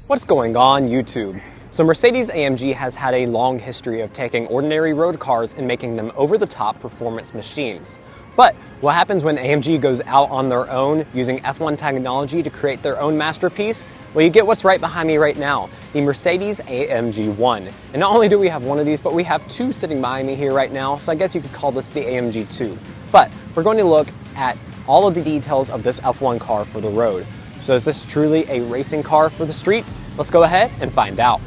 What's going on, YouTube? So Mercedes-AMG has had a long history of taking ordinary road cars and making them over-the-top performance machines. But what happens when AMG goes out on their own using F1 technology to create their own masterpiece? Well, you get what's right behind me right now, the Mercedes-AMG 1. And not only do we have one of these, but we have two sitting behind me here right now, so I guess you could call this the AMG 2. But we're going to look at all of the details of this F1 car for the road. So is this truly a racing car for the streets? Let's go ahead and find out.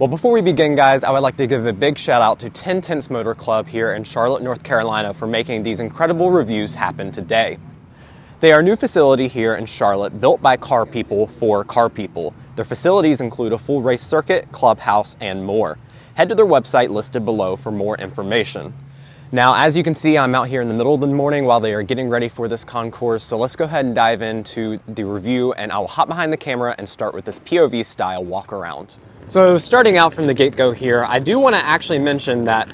Well, before we begin, guys, I would like to give a big shout out to 10 Tenths Motor Club here in Charlotte, North Carolina for making these incredible reviews happen today. They are a new facility here in Charlotte built by car people for car people. Their facilities include a full race circuit, clubhouse, and more. Head to their website listed below for more information. Now, as you can see, I'm out here in the middle of the morning while they are getting ready for this concourse, so let's go ahead and dive into the review, and I will hop behind the camera and start with this POV style walk around. So starting out from the get-go here, I do want to actually mention that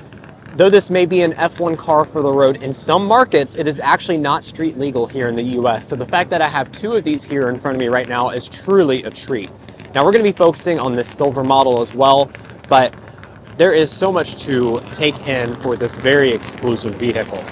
though this may be an F1 car for the road, in some markets it is actually not street legal here in the US. So the fact that I have two of these here in front of me right now is truly a treat. Now we're going to be focusing on this silver model as well, but there is so much to take in for this very exclusive vehicle.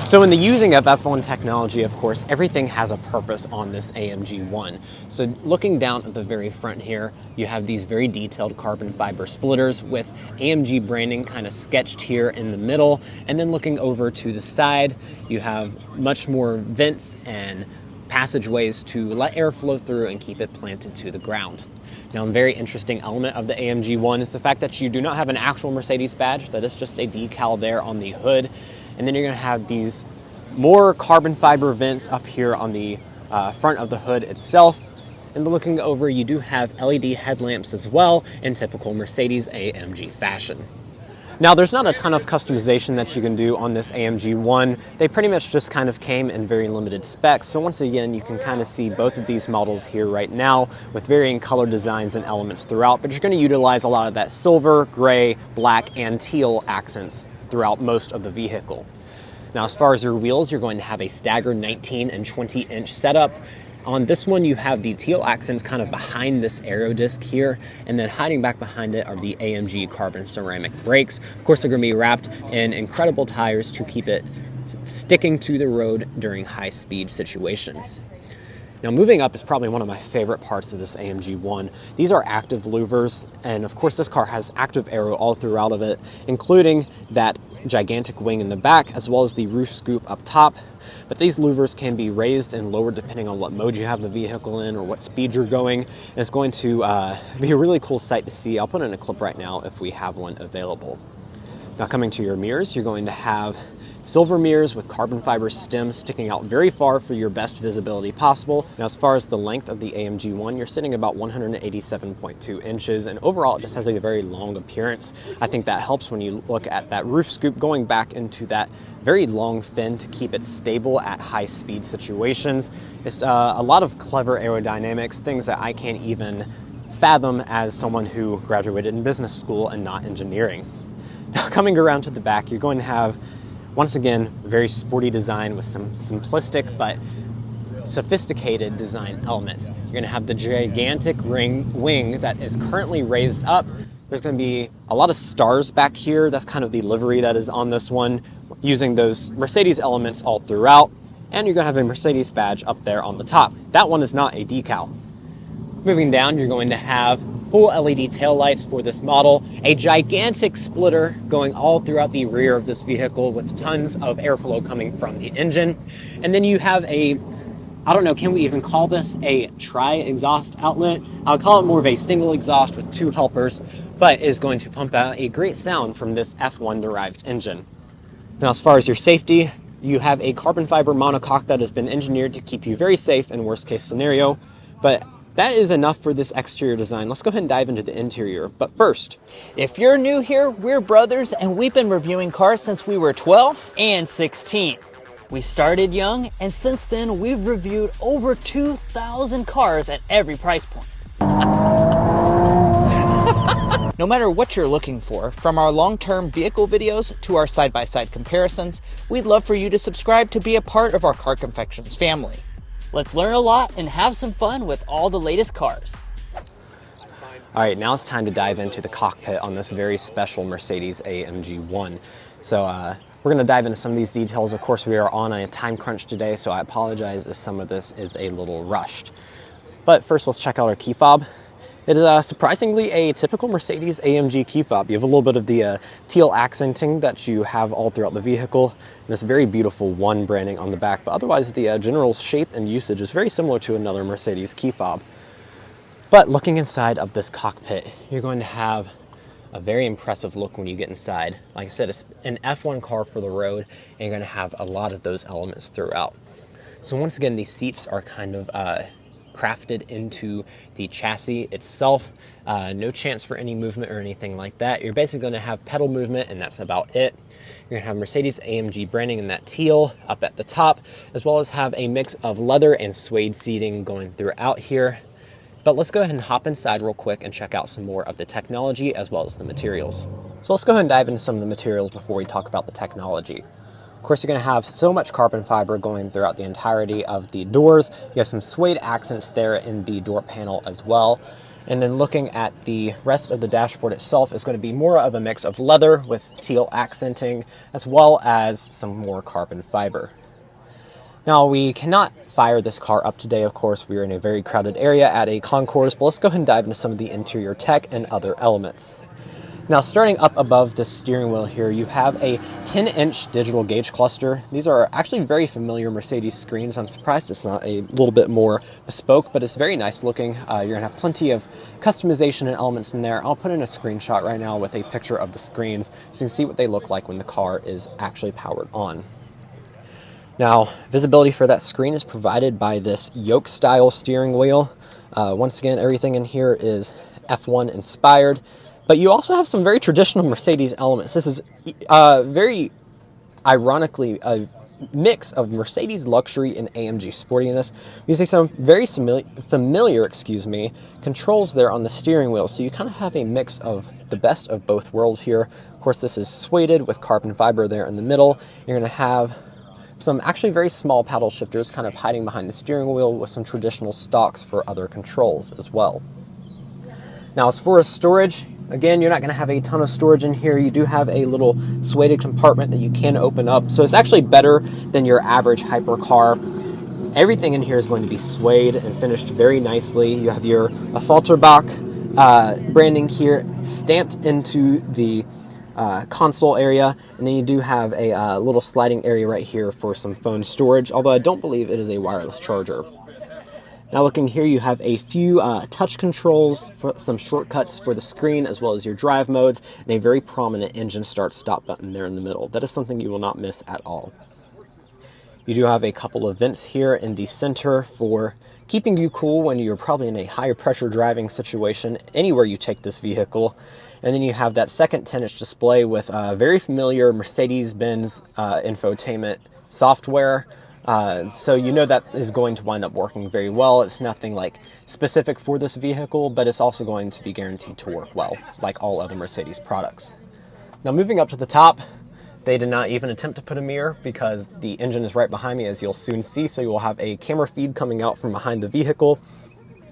So in the using of F1 technology, of course, everything has a purpose on this AMG 1. So looking down at the very front here, you have these very detailed carbon fiber splitters with AMG branding kind of sketched here in the middle. And then looking over to the side, you have much more vents and passageways to let air flow through and keep it planted to the ground. Now, a very interesting element of the AMG 1 is the fact that you do not have an actual Mercedes badge, that is just a decal there on the hood. And then you're going to have these more carbon fiber vents up here on the front of the hood itself. And looking over, you do have LED headlamps as well in typical Mercedes-AMG fashion. Now, there's not a ton of customization that you can do on this AMG 1. They pretty much just kind of came in very limited specs. So once again, you can kind of see both of these models here right now with varying color designs and elements throughout. But you're going to utilize a lot of that silver, gray, black, and teal accents throughout most of the vehicle. Now, as far as your wheels, you're going to have a staggered 19 and 20 inch setup. On this one, you have the teal accents kind of behind this aero disc here, and then hiding back behind it are the AMG carbon ceramic brakes. Of course, they're going to be wrapped in incredible tires to keep it sticking to the road during high speed situations. Now, moving up is probably one of my favorite parts of this AMG 1. These are active louvers, and of course this car has active aero all throughout of it, including that gigantic wing in the back, as well as the roof scoop up top. But these louvers can be raised and lowered depending on what mode you have the vehicle in or what speed you're going. And it's going to be a really cool sight to see. I'll put in a clip right now if we have one available. Now, coming to your mirrors, you're going to have silver mirrors with carbon fiber stems sticking out very far for your best visibility possible. Now, as far as the length of the AMG 1, you're sitting about 187.2 inches, and overall it just has a very long appearance. I think that helps when you look at that roof scoop going back into that very long fin to keep it stable at high speed situations. It's a lot of clever aerodynamics, things that I can't even fathom as someone who graduated in business school and not engineering. Now, coming around to the back, you're going to have, once again, very sporty design with some simplistic but sophisticated design elements. You're going to have the gigantic wing that is currently raised up. There's going to be a lot of stars back here. That's kind of the livery that is on this one, using those Mercedes elements all throughout. And you're going to have a Mercedes badge up there on the top. That one is not a decal. Moving down, you're going to have full LED taillights for this model, a gigantic splitter going all throughout the rear of this vehicle with tons of airflow coming from the engine. And then you have a, I don't know, can we even call this a tri-exhaust outlet? I'll call it more of a single exhaust with two helpers, but is going to pump out a great sound from this F1 derived engine. Now, as far as your safety, you have a carbon fiber monocoque that has been engineered to keep you very safe in worst case scenario, but that is enough for this exterior design. Let's go ahead and dive into the interior. But first, if you're new here, we're brothers and we've been reviewing cars since we were 12 and 16. We started young, and since then we've reviewed over 2,000 cars at every price point. No matter what you're looking for, from our long-term vehicle videos to our side-by-side comparisons, we'd love for you to subscribe to be a part of our Car Confections family. Let's learn a lot and have some fun with all the latest cars. All right, now it's time to dive into the cockpit on this very special Mercedes-AMG 1. So we're going to dive into some of these details. Of course, we are on a time crunch today, so I apologize if some of this is a little rushed. But first, let's check out our key fob. It is surprisingly a typical Mercedes-AMG key fob. You have a little bit of the teal accenting that you have all throughout the vehicle, and this very beautiful 1 branding on the back, but otherwise the general shape and usage is very similar to another Mercedes key fob. But looking inside of this cockpit, you're going to have a very impressive look when you get inside. Like I said, it's an F1 car for the road, and you're going to have a lot of those elements throughout. So once again, these seats are kind of crafted into the chassis itself. No chance for any movement or anything like that. You're basically going to have pedal movement, and that's about it. You're going to have Mercedes-AMG branding in that teal up at the top, as well as have a mix of leather and suede seating going throughout here. But let's go ahead and hop inside real quick and check out some more of the technology as well as the materials. So let's go ahead and dive into some of the materials before we talk about the technology. Of course, you're going to have so much carbon fiber going throughout the entirety of the doors. You have some suede accents there in the door panel as well. And then looking at the rest of the dashboard itself is going to be more of a mix of leather with teal accenting, as well as some more carbon fiber. Now, we cannot fire this car up today, of course. We are in a very crowded area at a concourse, but let's go ahead and dive into some of the interior tech and other elements. Now, starting up above the steering wheel here, you have a 10-inch digital gauge cluster. These are actually very familiar Mercedes screens. I'm surprised it's not a little bit more bespoke, but it's very nice looking. You're going to have plenty of customization and elements in there. I'll put in a screenshot right now with a picture of the screens so you can see what they look like when the car is actually powered on. Now, visibility for that screen is provided by this yoke-style steering wheel. Once again, everything in here is F1 inspired, but you also have some very traditional Mercedes elements. This is very ironically a mix of Mercedes luxury and AMG sporty in this. You see some very familiar controls there on the steering wheel, so you kind of have a mix of the best of both worlds here. Of course, this is sueded with carbon fiber there in the middle. You're going to have some actually very small paddle shifters kind of hiding behind the steering wheel with some traditional stalks for other controls as well. Now, as far as storage, again, you're not going to have a ton of storage in here. You do have a little suede compartment that you can open up, so it's actually better than your average hypercar. Everything in here is going to be suede and finished very nicely. You have your Falterbach branding here stamped into the console area, and then you do have a little sliding area right here for some phone storage, although I don't believe it is a wireless charger. Now looking here, you have a few touch controls, for some shortcuts for the screen, as well as your drive modes, and a very prominent engine start-stop button there in the middle. That is something you will not miss at all. You do have a couple of vents here in the center for keeping you cool when you're probably in a higher pressure driving situation anywhere you take this vehicle. And then you have that second 10-inch display with very familiar Mercedes-Benz infotainment software. So you know that is going to wind up working very well. It's nothing like specific for this vehicle, but it's also going to be guaranteed to work well, like all other Mercedes products. Now moving up to the top, they did not even attempt to put a mirror because the engine is right behind me, as you'll soon see. So you will have a camera feed coming out from behind the vehicle.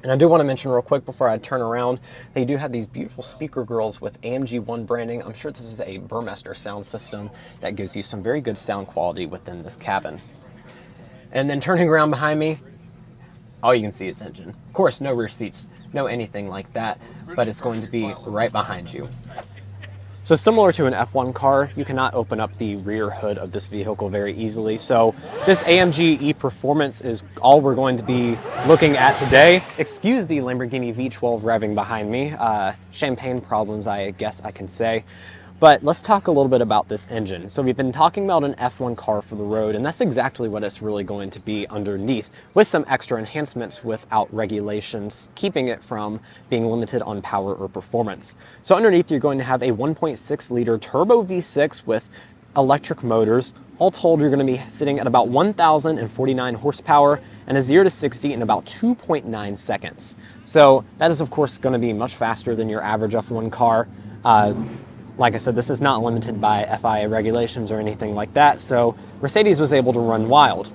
And I do want to mention real quick before I turn around, they do have these beautiful speaker grills with AMG 1 branding. I'm sure this is a Burmester sound system that gives you some very good sound quality within this cabin. And then turning around behind me, all you can see is engine. Of course, no rear seats, no anything like that, but it's going to be right behind you. So similar to an F1 car, you cannot open up the rear hood of this vehicle very easily. So this AMG E-Performance is all we're going to be looking at today. Excuse the Lamborghini V12 revving behind me. Champagne problems, I guess I can say. But let's talk a little bit about this engine. So we've been talking about an F1 car for the road, and that's exactly what it's really going to be underneath, with some extra enhancements without regulations, keeping it from being limited on power or performance. So underneath, you're going to have a 1.6 liter turbo V6 with electric motors, All told, you're going to be sitting at about 1,049 horsepower and a 0 to 60 in about 2.9 seconds. So that is, of course, going to be much faster than your average F1 car. Like I said, this is not limited by FIA regulations or anything like that, so Mercedes was able to run wild.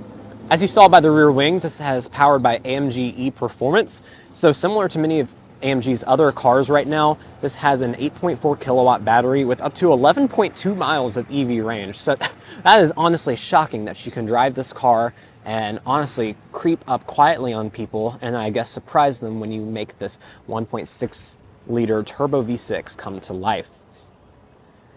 As you saw by the rear wing, this has powered by AMG e-Performance. So similar to many of AMG's other cars right now, this has an 8.4 kilowatt battery with up to 11.2 miles of EV range. So that is honestly shocking that you can drive this car and honestly creep up quietly on people, and I guess surprise them when you make this 1.6 liter turbo V6 come to life.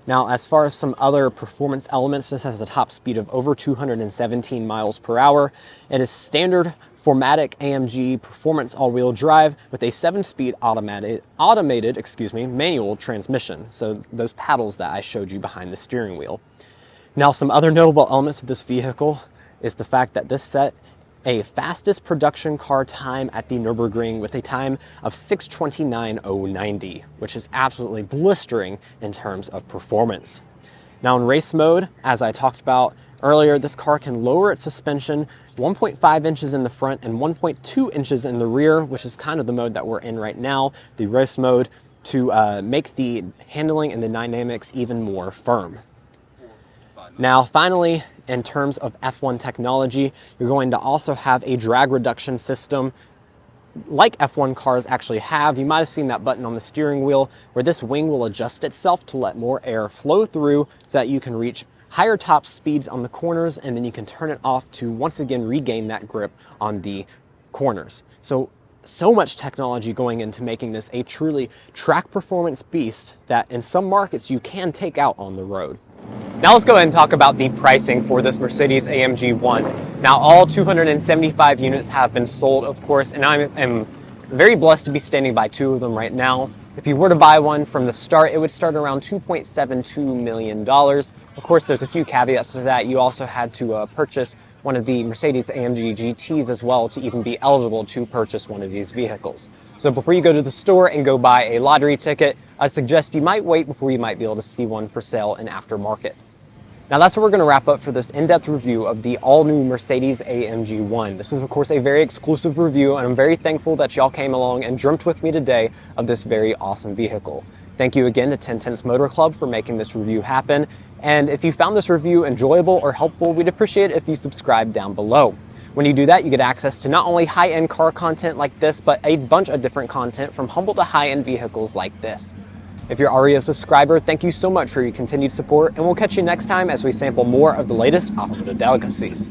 Now, as far as some other performance elements, this has a top speed of over 217 miles per hour. It is standard 4MATIC AMG performance all-wheel drive with a 7-speed automated manual transmission. So those paddles that I showed you behind the steering wheel. Now, some other notable elements of this vehicle is the fact that this set a fastest production car time at the Nürburgring with a time of 6:29.090, which is absolutely blistering in terms of performance. Now in race mode, as I talked about earlier, this car can lower its suspension 1.5 inches in the front and 1.2 inches in the rear, which is kind of the mode that we're in right now, the race mode, to make the handling and the dynamics even more firm. Now, finally, in terms of F1 technology, you're going to also have a drag reduction system like F1 cars actually have. You might have seen that button on the steering wheel where this wing will adjust itself to let more air flow through so that you can reach higher top speeds on the corners, and then you can turn it off to once again regain that grip on the corners. So much technology going into making this a truly track performance beast that in some markets you can take out on the road. Now let's go ahead and talk about the pricing for this Mercedes-AMG 1. Now all 275 units have been sold, of course, and I am very blessed to be standing by 2 of them right now. If you were to buy one from the start, it would start around $2.72 million. Of course, there's a few caveats to that. You also had to purchase one of the Mercedes-AMG GTs as well to even be eligible to purchase one of these vehicles. So before you go to the store and go buy a lottery ticket, I suggest you might wait before you might be able to see one for sale in aftermarket. Now that's where we're going to wrap up for this in-depth review of the all-new Mercedes-AMG 1. This is, of course, a very exclusive review, and I'm very thankful that y'all came along and dreamt with me today of this very awesome vehicle. Thank you again to 10 Tenths Motor Club for making this review happen. And if you found this review enjoyable or helpful, we'd appreciate it if you subscribe down below. When you do that, you get access to not only high-end car content like this, but a bunch of different content from humble to high-end vehicles like this. If you're already a subscriber, thank you so much for your continued support, and we'll catch you next time as we sample more of the latest automotive delicacies.